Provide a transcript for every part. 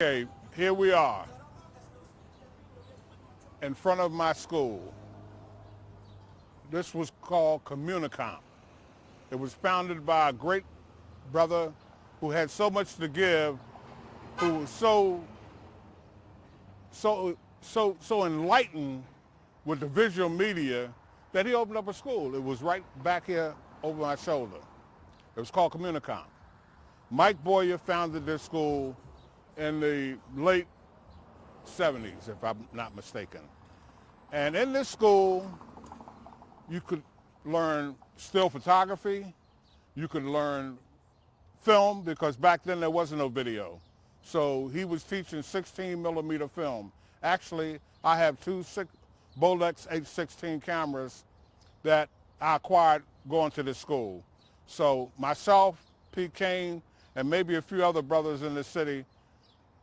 Okay, here we are in front of my school. This was called Communicomp. It was founded by a great brother who had so much to give, who was so enlightened with the visual media that he opened up a school. It was right back here over my shoulder. It was called Communicomp. Mike Boyer founded this school in the late 70s, if I'm not mistaken. And in this school, you could learn still photography, you could learn film, because back then there wasn't no video. So he was teaching 16 millimeter film. Actually, I have two Bolex H16 cameras that I acquired going to this school. So myself, Pete Kane, and maybe a few other brothers in the city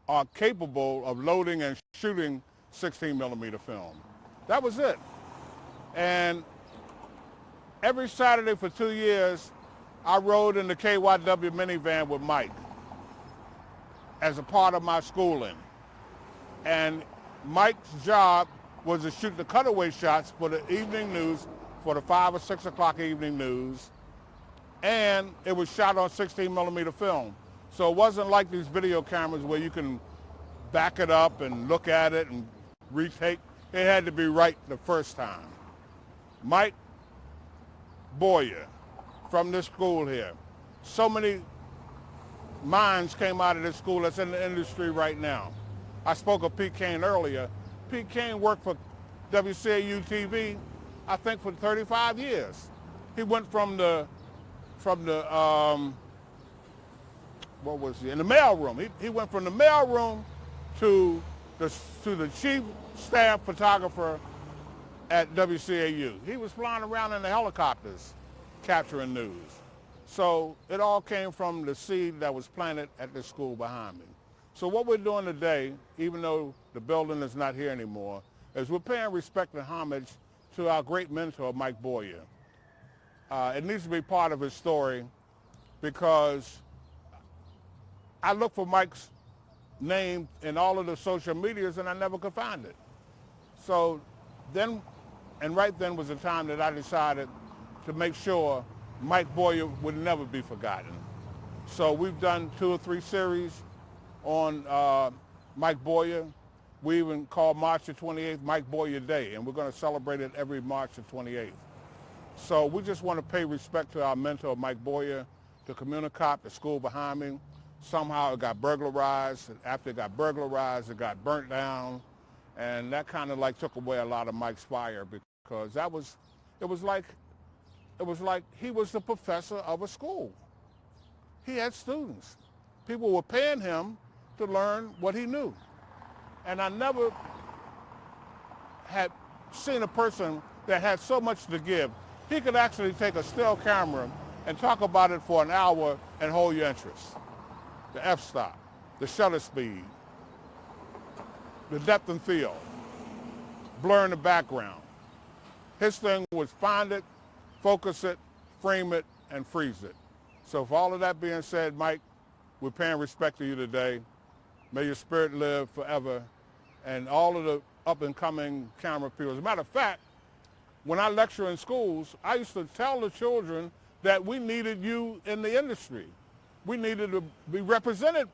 are capable of loading and shooting 16 millimeter film. That was it. And every Saturday for 2 years, I rode in the KYW minivan with Mike as a part of my schooling. And Mike's job was to shoot the cutaway shots for the evening news, for the 5 or 6 o'clock evening news. And it was shot on 16 millimeter film. So it wasn't like these video cameras where you can back it up and look at it and retake. It had to be right the first time. Mike Boyer from this school here. So many minds came out of this school that's in the industry right now. I spoke of Pete Kane earlier. Pete Kane worked for WCAU TV, I think, for 35 years. He went from the what was he, in the mailroom. He went from the mailroom to the chief staff photographer at WCAU. He was flying around in the helicopters capturing news. So it all came from the seed that was planted at this school behind me. So what we're doing today, even though the building is not here anymore, is we're paying respect and homage to our great mentor, Mike Boyer. It needs to be part of his story, because I looked for Mike's name in all of the social medias and I never could find it. So then, and right then was the time that I decided to make sure Mike Boyer would never be forgotten. So we've done 2 or 3 series on Mike Boyer. We even called March the 28th Mike Boyer Day, and we're going to celebrate it every March the 28th. So we just want to pay respect to our mentor, Mike Boyer, the Communicop, the school behind me. Somehow it got burglarized, and after it got burglarized, it got burnt down, and that kind of like took away a lot of Mike's fire, because it was like he was the professor of a school. He had students. People were paying him to learn what he knew. And I never had seen a person that had so much to give. He could actually take a still camera and talk about it for an hour and hold your interest. The f-stop, the shutter speed, the depth and field, blur in the background. His thing was find it, focus it, frame it, and freeze it. So for all of that being said, Mike, we're paying respect to you today. May your spirit live forever. And all of the up-and-coming camera people. As a matter of fact, when I lecture in schools, I used to tell the children that we needed you in the industry. We needed to be represented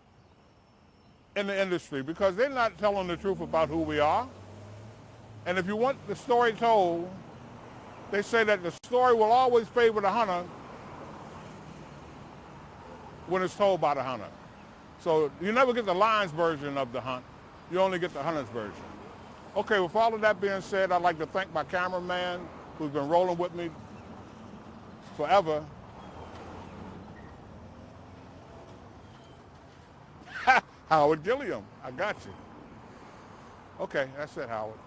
in the industry, because they're not telling the truth about who we are. And if you want the story told, they say that the story will always favor the hunter when it's told by the hunter. So you never get the lion's version of the hunt. You only get the hunter's version. Okay, with all of that being said, I'd like to thank my cameraman who's been rolling with me forever. Howard Gilliam, I got you. Okay, that's it, Howard.